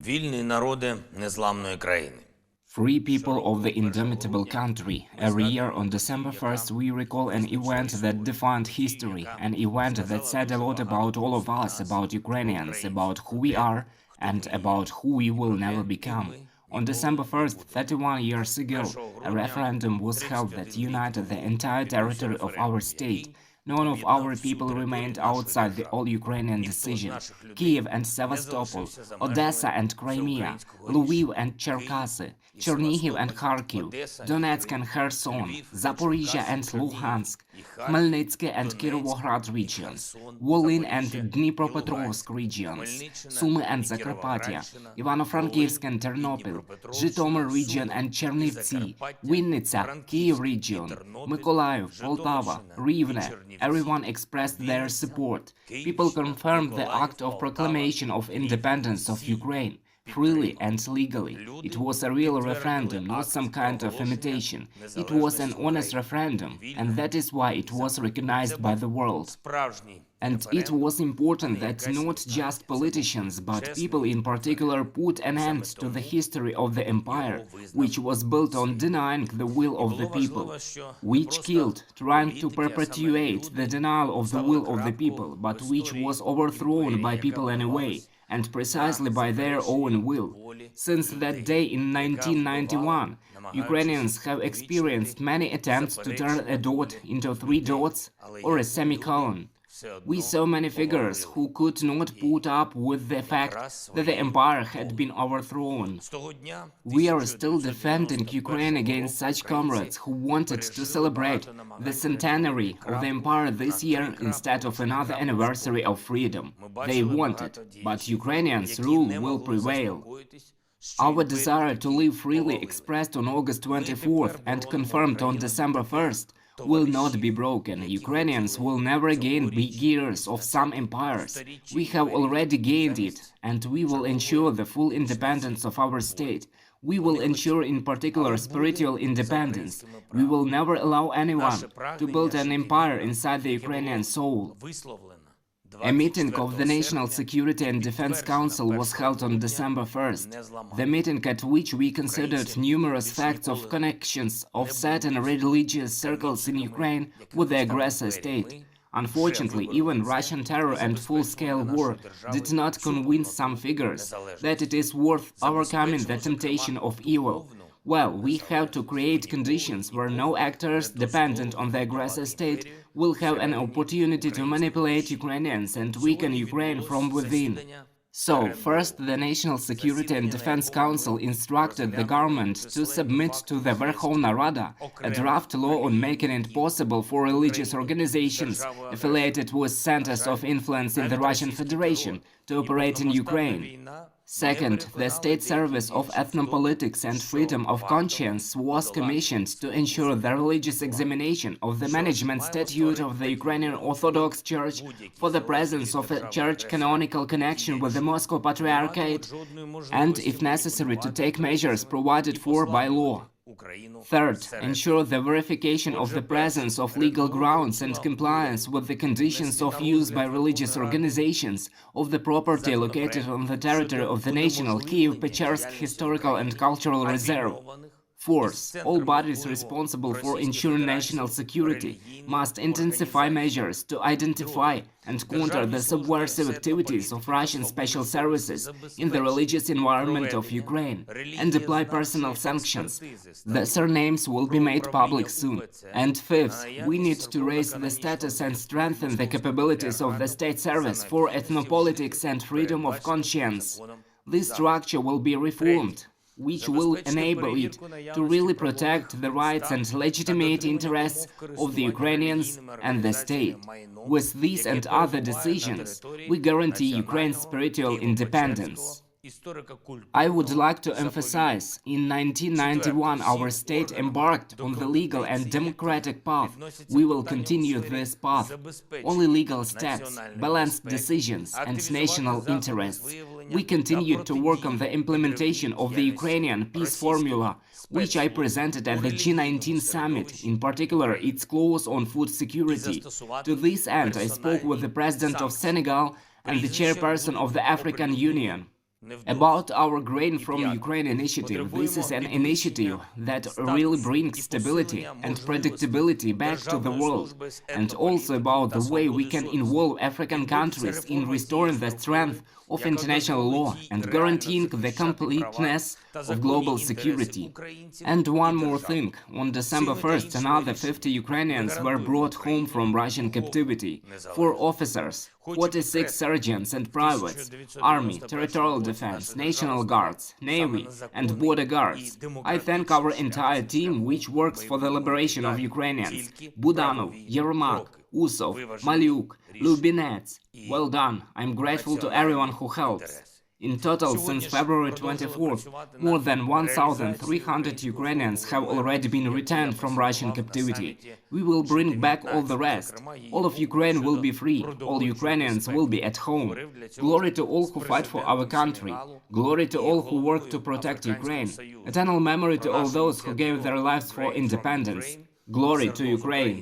Вільні народи незламної країни. Free people of the indomitable country. Every year on December 1st we recall an event that defined history, an event that said a lot about all of us, about Ukrainians, about who we are and about who we will never become. On December 1st, 31 years ago, a referendum was held that united the entire territory of our state. None of our people remained outside the all-Ukrainian decision. Kiev and Sevastopol, Odessa and Crimea, Lviv and Cherkasy, Chernihiv and Kharkiv, Donetsk and Kherson, Zaporizhia and Luhansk, Khmelnytsky and Kirovohrad regions, Volyn and Dnipropetrovsk regions, Sumy and Zakarpattia, Ivano-Frankivsk and Ternopil, Zhytomyr region and Chernivtsi, Vinnytsia, Kyiv region, Mykolaiv, Poltava, Rivne. Everyone expressed their support. People confirmed the act of proclamation of independence of Ukraine, freely and legally. It was a real referendum, not some kind of imitation. It was an honest referendum, and that is why it was recognized by the world. And it was important that not just politicians, but people in particular put an end to the history of the empire, which was built on denying the will of the people, which killed, trying to perpetuate the denial of the will of the people, but which was overthrown by people anyway, and precisely by their own will. Since that day in 1991, Ukrainians have experienced many attempts to turn a dot into three dots or a semicolon. We saw many figures who could not put up with the fact that the empire had been overthrown. We are still defending Ukraine against such comrades who wanted to celebrate the centenary of the empire this year instead of another anniversary of freedom. They wanted, but Ukrainians' rule will prevail. Our desire to live freely, expressed on August 24th and confirmed on December 1st, will not be broken. Ukrainians will never again be heirs of some empires. We have already gained it, and we will ensure the full independence of our state. We will ensure in particular spiritual independence. We will never allow anyone to build an empire inside the Ukrainian soul. A meeting of the National Security and Defense Council was held on December 1st, the meeting at which we considered numerous facts of connections of certain religious circles in Ukraine with the aggressor state. Unfortunately, even Russian terror and full-scale war did not convince some figures that it is worth overcoming the temptation of evil. Well, we have to create conditions where no actors dependent on the aggressor state will have an opportunity to manipulate Ukrainians and weaken Ukraine from within. So, first, the National Security and Defense Council instructed the government to submit to the Verkhovna Rada a draft law on making it possible for religious organizations affiliated with centers of influence in the Russian Federation to operate in Ukraine. Second, the State Service of Ethnopolitics and Freedom of Conscience was commissioned to ensure the religious examination of the management statute of the Ukrainian Orthodox Church for the presence of a church canonical connection with the Moscow Patriarchate and, if necessary, to take measures provided for by law. Third, ensure the verification of the presence of legal grounds and compliance with the conditions of use by religious organizations of the property located on the territory of the National Kyiv-Pechersk Historical and Cultural Reserve. Fourth, all bodies responsible for ensuring national security must intensify measures to identify and counter the subversive activities of Russian special services in the religious environment of Ukraine and apply personal sanctions. The surnames will be made public soon. And fifth, we need to raise the status and strengthen the capabilities of the State Service for Ethnopolitics and Freedom of Conscience. This structure will be reformed, which will enable it to really protect the rights and legitimate interests of the Ukrainians and the state. With these and other decisions, we guarantee Ukraine's spiritual independence. I would like to emphasize, in 1991 our state embarked on the legal and democratic path. We will continue this path. Only legal steps, balanced decisions and national interests. We continued to work on the implementation of the Ukrainian peace formula, which I presented at the G19 summit, in particular its clause on food security. To this end, I spoke with the President of Senegal and the Chairperson of the African Union. About our Grain from Ukraine initiative, this is an initiative that really brings stability and predictability back to the world, and also about the way we can involve African countries in restoring the strength of international law and guaranteeing the completeness of global security. And one more thing, on December 1st, another 50 Ukrainians were brought home from Russian captivity, 4 officers, 46 sergeants and privates, Army, Territorial Defense, National Guards, Navy and Border Guards. I thank our entire team which works for the liberation of Ukrainians: Budanov, Yermak, Usov, Maliuk, Lubinets. Well done. I'm grateful to everyone who helps. In total, since February 24th, more than 1,300 Ukrainians have already been returned from Russian captivity. We will bring back all the rest. All of Ukraine will be free. All Ukrainians will be at home. Glory to all who fight for our country. Glory to all who work to protect Ukraine. Eternal memory to all those who gave their lives for independence. Glory to Ukraine.